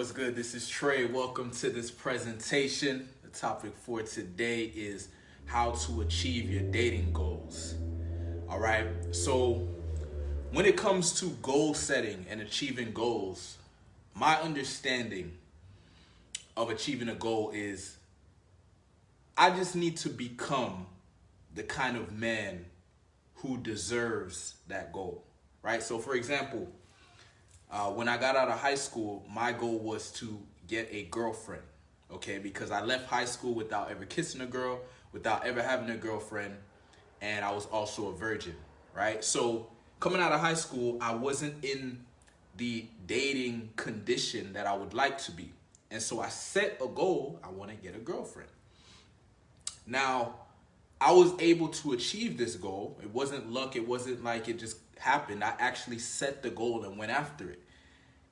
What's good? This is Trey. Welcome to this presentation. The topic for today is how to achieve your dating goals. All right. So, when it comes to goal setting and achieving goals, my understanding of achieving a goal is I just need to become the kind of man who deserves that goal. Right. So, for example, when I got out of high school, my goal was to get a girlfriend, okay? Because I left high school without ever kissing a girl, without ever having a girlfriend, and I was also a virgin, right? So coming out of high school, I wasn't in the dating condition that I would like to be. And so I set a goal, I want to get a girlfriend. Now, I was able to achieve this goal. It wasn't luck. It wasn't like it just happened. I actually set the goal and went after it.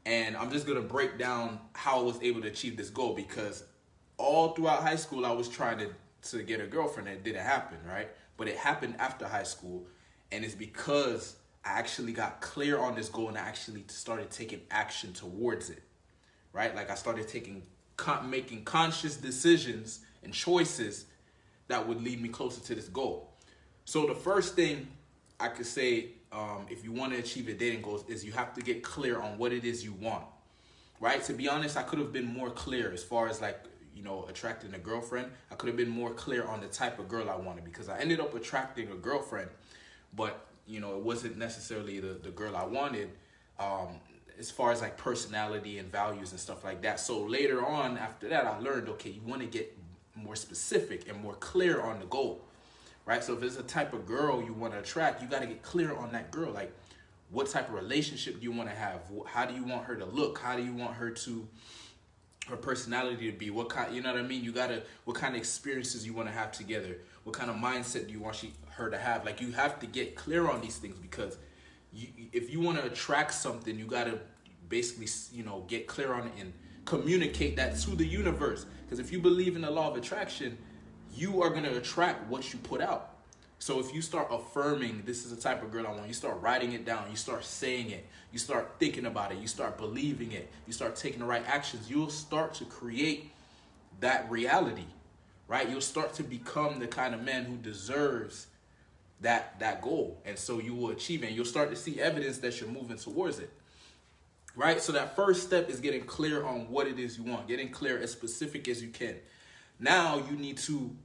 And I'm just going to break down how I was able to achieve this goal, because all throughout high school, I was trying to get a girlfriend, and it didn't happen, right? But it happened after high school. And it's because I actually got clear on this goal and I actually started taking action towards it, right? Like I started making conscious decisions and choices that would lead me closer to this goal. So the first thing I could say, if you want to achieve your dating goals, is you have to get clear on what it is you want, right? To be honest, I could have been more clear as far as attracting a girlfriend. I could have been more clear on the type of girl I wanted, because I ended up attracting a girlfriend, but it wasn't necessarily the girl I wanted, as far as like personality and values and stuff like that. So later on, after that, I learned, okay, you want to get more specific and more clear on the goal, right? So if it's a type of girl you want to attract, you got to get clear on that girl. Like, what type of relationship do you want to have? How do you want her to look? How do you want her personality to be? What kind, you know what I mean? What kind of experiences you want to have together? What kind of mindset do you want her to have? Like, you have to get clear on these things, because if you want to attract something, you got to basically, get clear on it and communicate that to the universe. Because if you believe in the law of attraction, you are going to attract what you put out. So if you start affirming, this is the type of girl I want, you start writing it down, you start saying it, you start thinking about it, you start believing it, you start taking the right actions, you'll start to create that reality, right? You'll start to become the kind of man who deserves that goal. And so you will achieve it, and you'll start to see evidence that you're moving towards it. Right? So that first step is getting clear on what it is you want, getting clear as specific as you can. Now you need to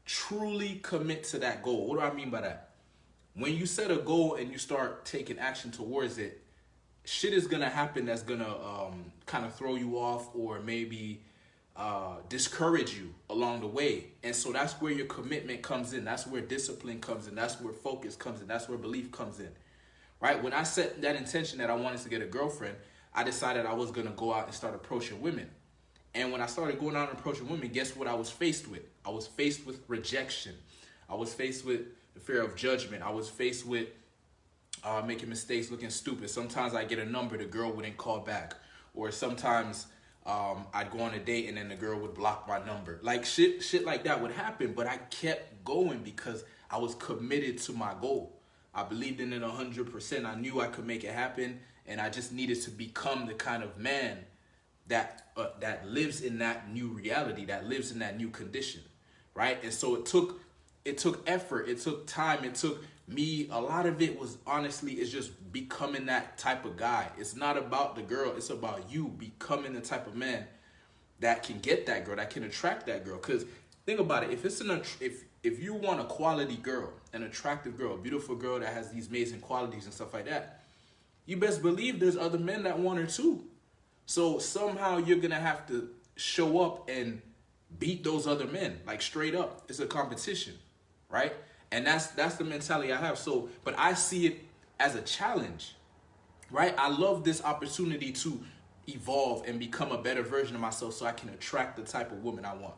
truly commit to that goal. What do I mean by that? When you set a goal and you start taking action towards it, shit is going to happen that's going to kind of throw you off, or maybe discourage you along the way. And so that's where your commitment comes in. That's where discipline comes in. That's where focus comes in. That's where belief comes in. Right? When I set that intention that I wanted to get a girlfriend, I decided I was going to go out and start approaching women. And when I started going out and approaching women, guess what I was faced with? I was faced with rejection. I was faced with the fear of judgment. I was faced with making mistakes, looking stupid. Sometimes I get a number, the girl wouldn't call back. Or sometimes I'd go on a date and then the girl would block my number. Like shit like that would happen, but I kept going because I was committed to my goal. I believed in it 100%. I knew I could make it happen, and I just needed to become the kind of man that lives in that new reality, that lives in that new condition, right? And so it took effort, it took time, it took me. A lot of it was honestly is just becoming that type of guy. It's not about the girl; it's about you becoming the type of man that can get that girl, that can attract that girl. Because think about it: if you want a quality girl, an attractive girl, a beautiful girl that has these amazing qualities and stuff like that, you best believe there's other men that want her too. So somehow you're going to have to show up and beat those other men, like straight up. It's a competition, right? And that's the mentality I have. So, but I see it as a challenge, right? I love this opportunity to evolve and become a better version of myself so I can attract the type of woman I want,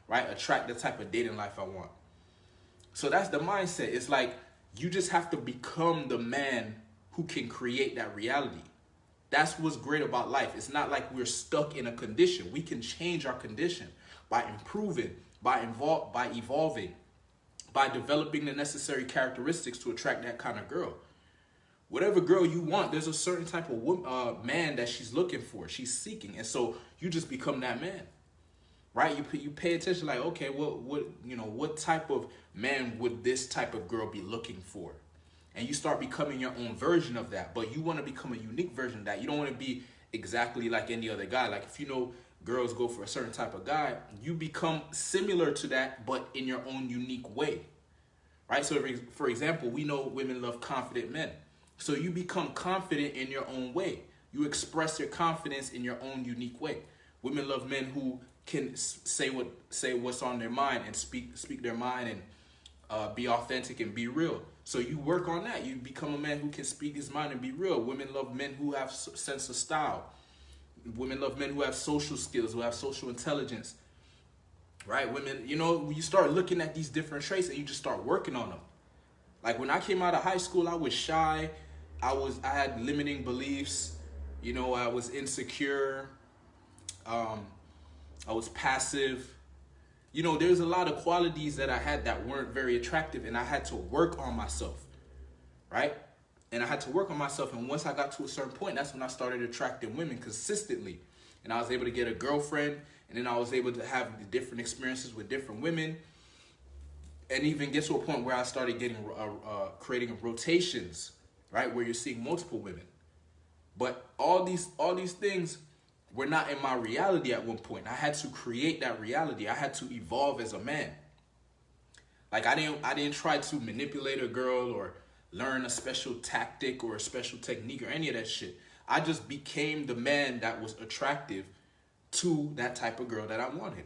right? Attract the type of dating life I want. So that's the mindset. It's like you just have to become the man who can create that reality. That's what's great about life. It's not like we're stuck in a condition. We can change our condition by improving, by evolving, by developing the necessary characteristics to attract that kind of girl, Whatever girl you want, there's a certain type of man that she's looking for, she's seeking, and so you just become that man, right? You pay attention, like, okay, what type of man would this type of girl be looking for, and you start becoming your own version of that. But you want to become a unique version of that. You don't want to be exactly like any other guy. Like if you know girls go for a certain type of guy, you become similar to that, but in your own unique way, right? So for example, we know women love confident men. So you become confident in your own way. You express your confidence in your own unique way. Women love men who can say what's on their mind and speak their mind and be authentic and be real. So you work on that. You become a man who can speak his mind and be real. Women love men who have sense of style. Women love men who have social skills, who have social intelligence. Right? Women, when you start looking at these different traits and you just start working on them. Like when I came out of high school, I was shy. I had limiting beliefs. I was insecure. I was passive. There's a lot of qualities that I had that weren't very attractive, and I had to work on myself, right? And I had to work on myself, and once I got to a certain point, that's when I started attracting women consistently. And I was able to get a girlfriend, and then I was able to have the different experiences with different women, and even get to a point where I started getting creating rotations, right, where you're seeing multiple women. But all these things were not in my reality at one point. I had to create that reality. I had to evolve as a man. Like I didn't try to manipulate a girl or learn a special tactic or a special technique or any of that shit. I just became the man that was attractive to that type of girl that I wanted,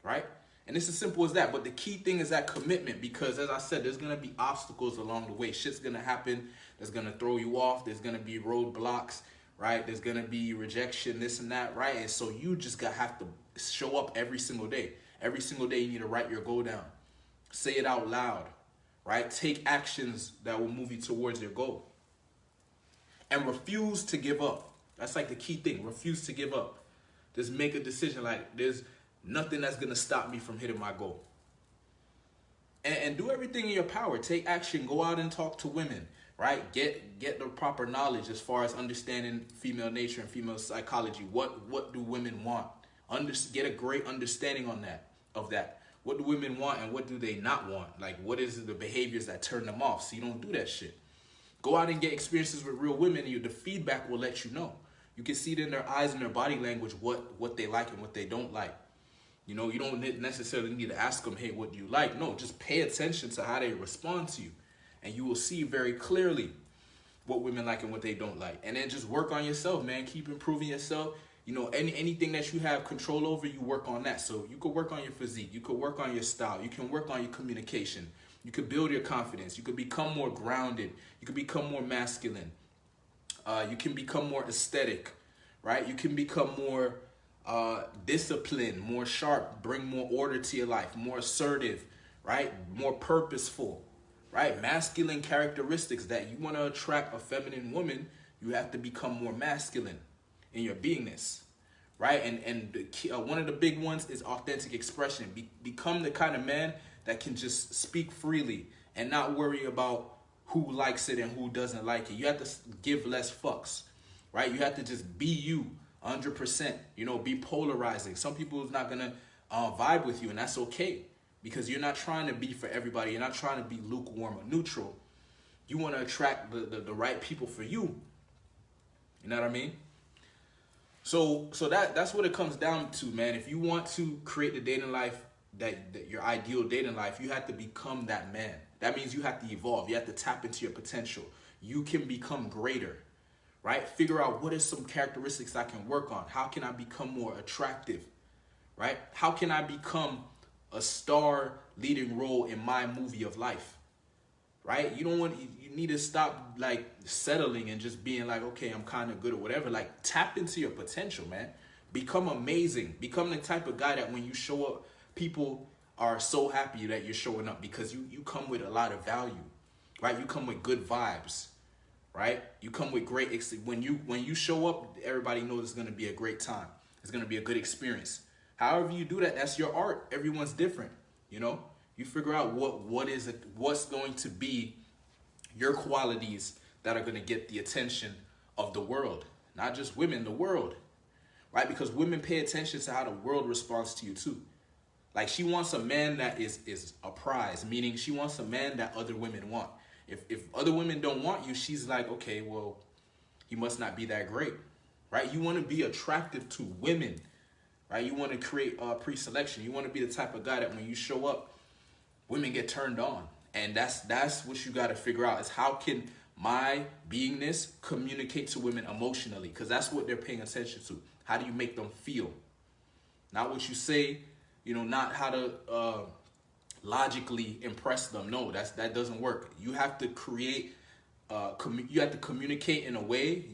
right? And it's as simple as that. But the key thing is that commitment, because as I said, there's going to be obstacles along the way. Shit's going to happen. That's going to throw you off. There's going to be roadblocks, right? There's going to be rejection, this and that, right? And so you just have to show up every single day. Every single day you need to write your goal down. Say it out loud, right? Take actions that will move you towards your goal. And refuse to give up. That's like the key thing. Refuse to give up. Just make a decision. Like there's nothing that's going to stop me from hitting my goal. And do everything in your power. Take action. Go out and talk to women, right? Get the proper knowledge as far as understanding female nature and female psychology. What do women want? Get a great understanding of that. What do women want and what do they not want? Like, what is the behaviors that turn them off so you don't do that shit? Go out and get experiences with real women, and the feedback will let you know. You can see it in their eyes and their body language what they like and what they don't like. You don't necessarily need to ask them, hey, what do you like? No, just pay attention to how they respond to you. And you will see very clearly what women like and what they don't like. And then just work on yourself, man. Keep improving yourself. Anything that you have control over, you work on that. So you could work on your physique. You could work on your style. You can work on your communication. You could build your confidence. You could become more grounded. You could become more masculine. You can become more aesthetic, right? You can become more disciplined, more sharp, bring more order to your life, more assertive, right? More purposeful, right? Masculine characteristics that you want to attract a feminine woman, you have to become more masculine in your beingness, right? And the key, one of the big ones is authentic expression. Become the kind of man that can just speak freely and not worry about who likes it and who doesn't like it. You have to give less fucks, right? You have to just be you 100%, be polarizing. Some people is not going to vibe with you, and that's okay, because you're not trying to be for everybody. You're not trying to be lukewarm or neutral. You want to attract the right people for you. You know what I mean? So that's what it comes down to, man. If you want to create the dating life, that your ideal dating life, you have to become that man. That means you have to evolve. You have to tap into your potential. You can become greater, right? Figure out what is some characteristics I can work on. How can I become more attractive, right? How can I become a star leading role in my movie of life, right? You need to stop like settling and just being like, okay, I'm kind of good or whatever. Like tap into your potential, man. Become amazing. Become the type of guy that when you show up, people are so happy that you're showing up, because you come with a lot of value, right? You come with good vibes, right? You come with great, when you show up, everybody knows it's going to be a great time. It's going to be a good experience. However you do that, that's your art. Everyone's different, You figure out what's going to be your qualities that are going to get the attention of the world, not just women, the world, right? Because women pay attention to how the world responds to you too. Like, she wants a man that is a prize, meaning she wants a man that other women want. If other women don't want you, she's like, okay, well, he must not be that great, right? You want to be attractive to women, right? You want to create pre-selection. You want to be the type of guy that when you show up, women get turned on. And that's what you got to figure out, is how can my beingness communicate to women emotionally? Because that's what they're paying attention to. How do you make them feel? Not what you say, not how to logically impress them. No, that doesn't work. You have to create, you have to communicate in a way,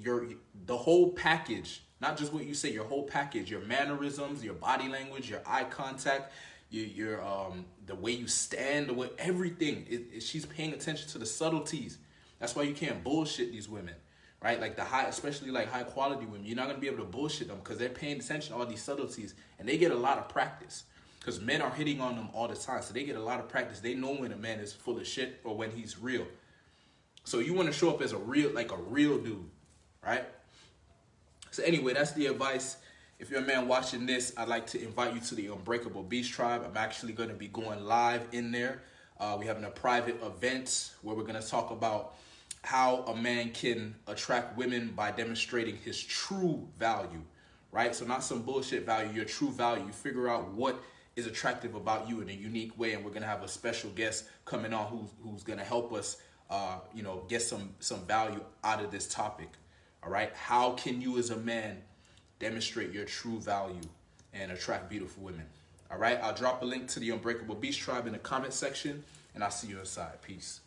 the whole package, not just what you say, your whole package, your mannerisms, your body language, your eye contact, your the way you stand, the way everything. She's paying attention to the subtleties. That's why you can't bullshit these women, right? Like especially like high quality women. You're not gonna be able to bullshit them because they're paying attention to all these subtleties, and they get a lot of practice because men are hitting on them all the time. So they get a lot of practice. They know when a man is full of shit or when he's real. So you want to show up as a real dude, right? So anyway, that's the advice. If you're a man watching this, I'd like to invite you to the Unbreakable Beast Tribe. I'm actually going to be going live in there. We're having a private event where we're going to talk about how a man can attract women by demonstrating his true value, right? So not some bullshit value, your true value. You figure out what is attractive about you in a unique way, and we're going to have a special guest coming on who's going to help us get some value out of this topic. All right, how can you as a man demonstrate your true value and attract beautiful women? All right, I'll drop a link to the Unbreakable Beast Tribe in the comment section, and I'll see you inside. Peace.